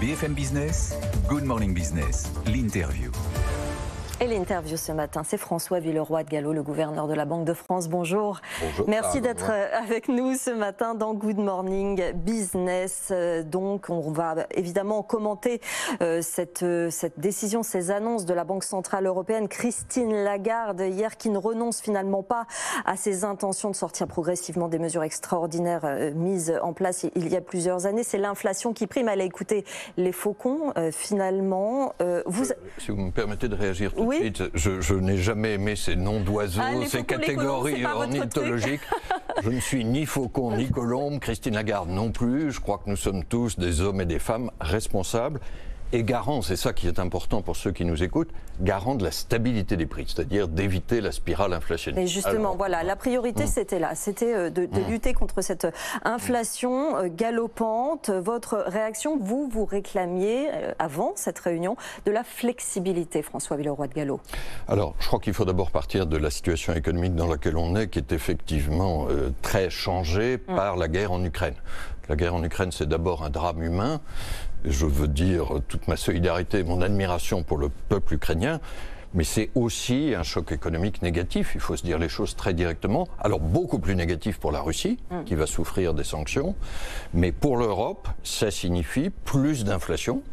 BFM Business, Good Morning Business, l'interview. Et l'interview ce matin, c'est François Villeroy de Galhau, le gouverneur de la Banque de France. Bonjour. Bonjour. Merci d'être avec nous ce matin dans Good Morning Business. Donc, on va évidemment commenter cette décision, ces annonces de la Banque Centrale Européenne. Christine Lagarde, hier, qui ne renonce finalement pas à ses intentions de sortir progressivement des mesures extraordinaires mises en place il y a plusieurs années. C'est l'inflation qui prime. Elle a écouté les faucons, finalement. Si vous me permettez de réagir tout oui. de suite, je n'ai jamais aimé ces noms d'oiseaux, ces catégories ornithologiques. Je ne suis ni faucon ni colombe, Christine Lagarde non plus. Je crois que nous sommes tous des hommes et des femmes responsables et garants, c'est ça qui est important pour ceux qui nous écoutent, garants de la stabilité des prix, c'est-à-dire d'éviter la spirale inflationniste. Et justement, alors, voilà, la priorité c'était là, c'était de lutter contre cette inflation galopante. Votre réaction, vous réclamiez avant cette réunion de la flexibilité, François Villeroy de Galhau. Alors, je crois qu'il faut d'abord partir de la situation économique dans laquelle on est, qui est effectivement très changée par la guerre en Ukraine. La guerre en Ukraine, c'est d'abord un drame humain. Je veux dire toute ma solidarité et mon admiration pour le peuple ukrainien, mais c'est aussi un choc économique négatif, il faut se dire les choses très directement. Alors beaucoup plus négatif pour la Russie, qui va souffrir des sanctions, mais pour l'Europe, ça signifie plus d'inflation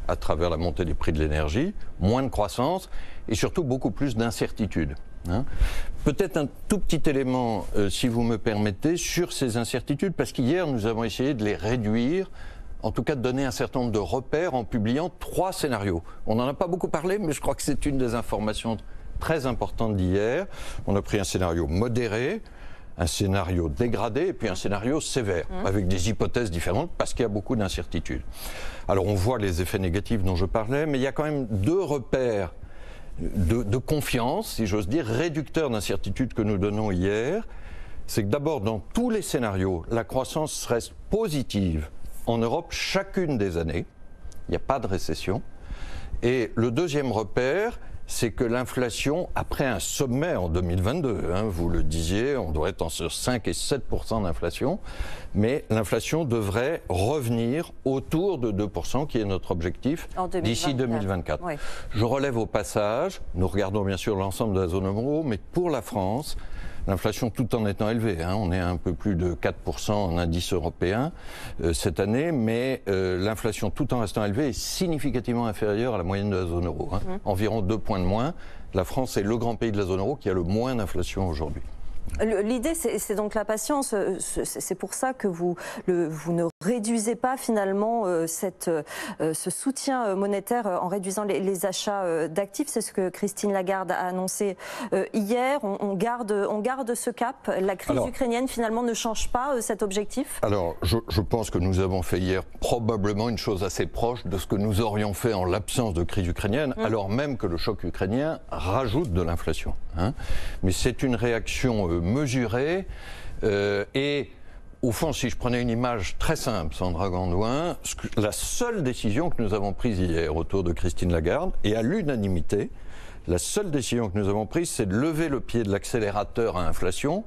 à travers la montée des prix de l'énergie, moins de croissance et surtout beaucoup plus d'incertitude. Peut-être un tout petit élément, si vous me permettez, sur ces incertitudes, parce qu'hier nous avons essayé de les réduire, en tout cas de donner un certain nombre de repères en publiant 3 scénarios. On n'en a pas beaucoup parlé, mais je crois que c'est une des informations très importantes d'hier. On a pris un scénario modéré, un scénario dégradé et puis un scénario sévère, avec des hypothèses différentes parce qu'il y a beaucoup d'incertitudes. Alors on voit les effets négatifs dont je parlais, mais il y a quand même 2 repères de confiance, si j'ose dire, réducteurs d'incertitude que nous donnons hier. C'est que d'abord, dans tous les scénarios, la croissance reste positive en Europe chacune des années. Il n'y a pas de récession. Et le deuxième repère, c'est que l'inflation, après un sommet en 2022, vous le disiez, on doit être entre 5 et 7% d'inflation, mais l'inflation devrait revenir autour de 2%, qui est notre objectif, d'ici 2024. Oui. Je relève au passage, nous regardons bien sûr l'ensemble de la zone euro, mais pour la France, l'inflation tout en étant élevée, on est à un peu plus de 4% en indice européen cette année, mais l'inflation tout en restant élevée est significativement inférieure à la moyenne de la zone euro. Environ 2 points de moins. La France est le grand pays de la zone euro qui a le moins d'inflation aujourd'hui. L'idée, c'est donc la patience. C'est pour ça que vous ne réduisez pas finalement ce soutien monétaire en réduisant les achats d'actifs. C'est ce que Christine Lagarde a annoncé hier. On garde ce cap. La crise ukrainienne finalement ne change pas cet objectif. Alors, je pense que nous avons fait hier probablement une chose assez proche de ce que nous aurions fait en l'absence de crise ukrainienne, alors même que le choc ukrainien rajoute de l'inflation. Mais c'est une réaction mesurée et au fond, si je prenais une image très simple, Sandra Gandouin, la seule décision que nous avons prise hier autour de Christine Lagarde, et à l'unanimité, la seule décision que nous avons prise, c'est de lever le pied de l'accélérateur à inflation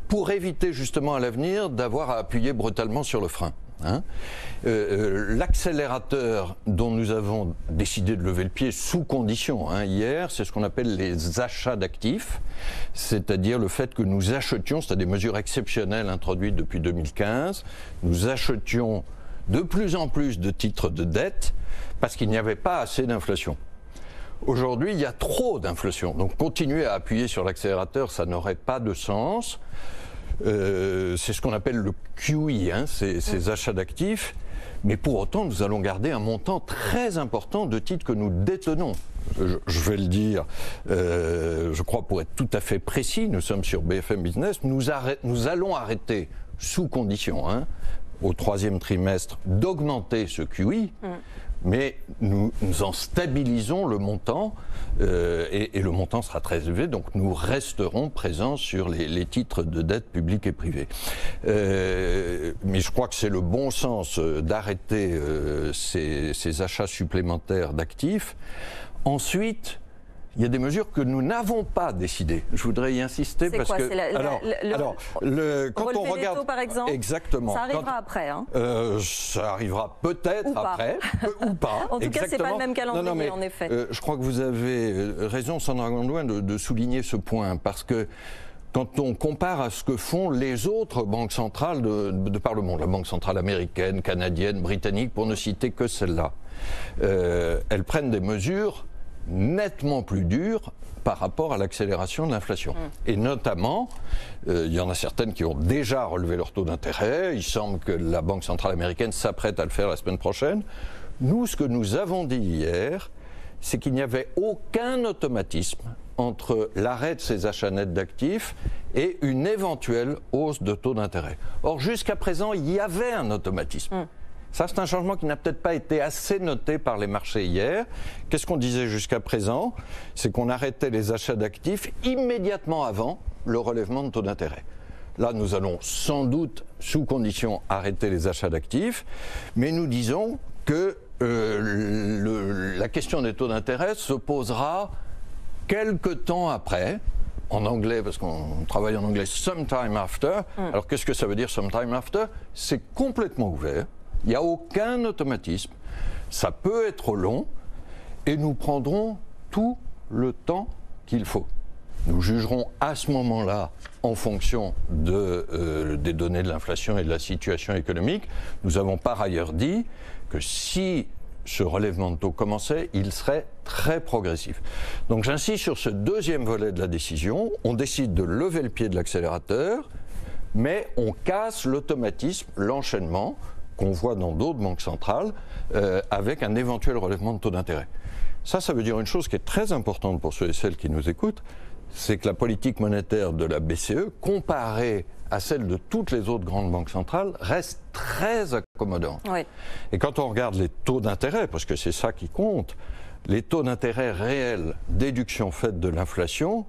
pour éviter justement à l'avenir d'avoir à appuyer brutalement sur le frein. L'accélérateur dont nous avons décidé de lever le pied sous condition hier, c'est ce qu'on appelle les achats d'actifs, c'est-à-dire le fait que nous achetions, c'est des mesures exceptionnelles introduites depuis 2015, nous achetions de plus en plus de titres de dette parce qu'il n'y avait pas assez d'inflation. Aujourd'hui, il y a trop d'inflation, donc continuer à appuyer sur l'accélérateur, ça n'aurait pas de sens. C'est ce qu'on appelle le QE, ces achats d'actifs, mais pour autant nous allons garder un montant très important de titres que nous détenons. Je vais le dire, je crois pour être tout à fait précis, nous sommes sur BFM Business, nous allons arrêter sous condition, au 3e trimestre, d'augmenter ce QE, mais nous en stabilisons le montant et le montant sera très élevé, donc nous resterons présents sur les titres de dette publique et privée. Mais je crois que c'est le bon sens d'arrêter ces achats supplémentaires d'actifs. Ensuite, il y a des mesures que nous n'avons pas décidées. Je voudrais y insister parce que quand on regarde taux, par exemple, exactement, ça arrivera après. Hein. Ça arrivera peut-être après ou pas. En tout cas, c'est pas le même calendrier, en effet. Je crois que vous avez raison, Sandra Gondouin, de souligner ce point parce que quand on compare à ce que font les autres banques centrales de par le monde, la banque centrale américaine, canadienne, britannique, pour ne citer que celle-là, elles prennent des mesures nettement plus dures par rapport à l'accélération de l'inflation. Et notamment, il y en a certaines qui ont déjà relevé leur taux d'intérêt. Il semble que la Banque centrale américaine s'apprête à le faire la semaine prochaine. Nous, ce que nous avons dit hier, c'est qu'il n'y avait aucun automatisme entre l'arrêt de ces achats nets d'actifs et une éventuelle hausse de taux d'intérêt. Or, jusqu'à présent, il y avait un automatisme. Ça, c'est un changement qui n'a peut-être pas été assez noté par les marchés hier. Qu'est-ce qu'on disait jusqu'à présent? C'est qu'on arrêtait les achats d'actifs immédiatement avant le relèvement de taux d'intérêt. Là, nous allons sans doute, sous condition, arrêter les achats d'actifs, mais nous disons que la question des taux d'intérêt se posera quelque temps après, en anglais, parce qu'on travaille en anglais, sometime after. Alors, qu'est-ce que ça veut dire, sometime after? C'est complètement ouvert. Il n'y a aucun automatisme. Ça peut être long et nous prendrons tout le temps qu'il faut. Nous jugerons à ce moment-là en fonction des données de l'inflation et de la situation économique. Nous avons par ailleurs dit que si ce relèvement de taux commençait, il serait très progressif. Donc j'insiste sur ce deuxième volet de la décision. On décide de lever le pied de l'accélérateur, mais on casse l'automatisme, l'enchaînement qu'on voit dans d'autres banques centrales avec un éventuel relèvement de taux d'intérêt. Ça veut dire une chose qui est très importante pour ceux et celles qui nous écoutent, c'est que la politique monétaire de la BCE, comparée à celle de toutes les autres grandes banques centrales, reste très accommodante. Oui. Et quand on regarde les taux d'intérêt, parce que c'est ça qui compte, les taux d'intérêt réels, déduction faite de l'inflation,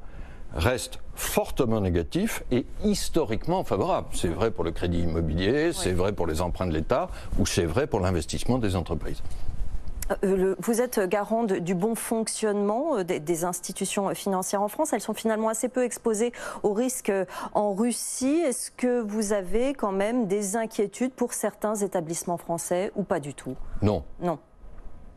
restent fortement négatifs et historiquement favorables. C'est vrai pour le crédit immobilier, c'est vrai pour les emprunts de l'État ou c'est vrai pour l'investissement des entreprises. Vous êtes garant du bon fonctionnement des institutions financières en France. Elles sont finalement assez peu exposées aux risques en Russie. Est-ce que vous avez quand même des inquiétudes pour certains établissements français ou pas du tout? Non. Non.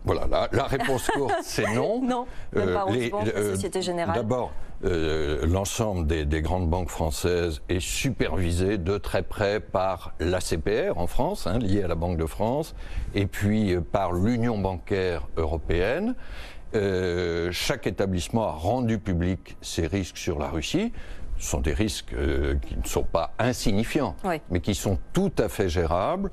Voilà, la réponse courte, c'est non. Non, même pas Orange, la Société Générale. D'abord, l'ensemble des grandes banques françaises est supervisé de très près par l'ACPR en France, liée à la Banque de France, et puis par l'Union bancaire européenne. Chaque établissement a rendu public ses risques sur la Russie. Ce sont des risques qui ne sont pas insignifiants, mais qui sont tout à fait gérables,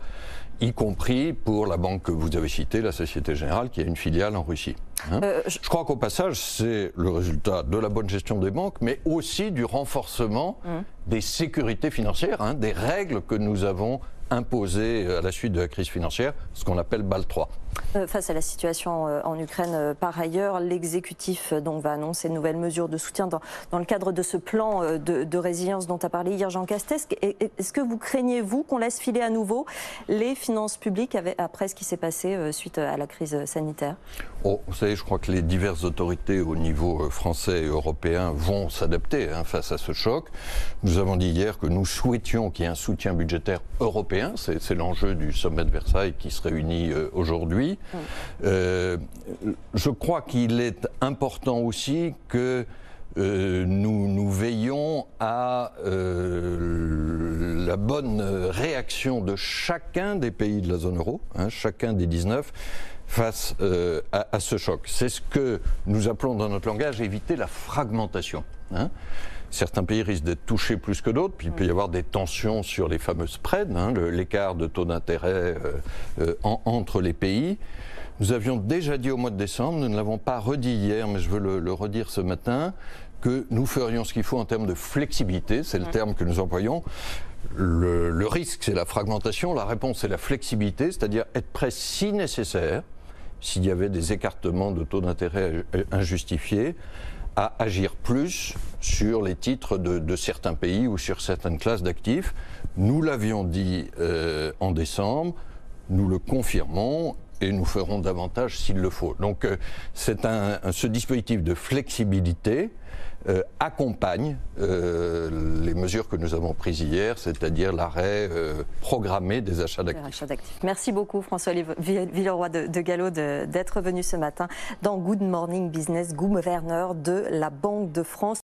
y compris pour la banque que vous avez citée, la Société Générale, qui a une filiale en Russie. Je crois qu'au passage, c'est le résultat de la bonne gestion des banques, mais aussi du renforcement des sécurités financières, des règles que nous avons imposées à la suite de la crise financière, ce qu'on appelle Bâle III. Face à la situation en Ukraine, par ailleurs, l'exécutif va annoncer de nouvelles mesures de soutien dans le cadre de ce plan de résilience dont a parlé hier Jean Castex. Est-ce que vous craignez, vous, qu'on laisse filer à nouveau les finances publiques après ce qui s'est passé suite à la crise sanitaire? Vous savez, je crois que les diverses autorités au niveau français et européen vont s'adapter face à ce choc. Nous avons dit hier que nous souhaitions qu'il y ait un soutien budgétaire européen. C'est l'enjeu du sommet de Versailles qui se réunit aujourd'hui. Je crois qu'il est important aussi que nous veillons à la bonne réaction de chacun des pays de la zone euro, chacun des 19, face à ce choc. C'est ce que nous appelons dans notre langage éviter la fragmentation. Certains pays risquent d'être touchés plus que d'autres, puis il peut y avoir des tensions sur les fameux spreads, l'écart de taux d'intérêt entre les pays. Nous avions déjà dit au mois de décembre, nous ne l'avons pas redit hier, mais je veux le redire ce matin, que nous ferions ce qu'il faut en termes de flexibilité, c'est le terme que nous employons. Le risque, c'est la fragmentation, la réponse, c'est la flexibilité, c'est-à-dire être prêt si nécessaire, s'il y avait des écartements de taux d'intérêt injustifiés, à agir plus sur les titres de certains pays ou sur certaines classes d'actifs. Nous l'avions dit en décembre, nous le confirmons et nous ferons davantage s'il le faut. Donc ce dispositif de flexibilité accompagne les mesures que nous avons prises hier, c'est-à-dire l'arrêt programmé des achats d'actifs. Merci beaucoup François-Olivier Villeroy de Gallo d'être venu ce matin dans Good Morning Business, gouverneur de la Banque de France.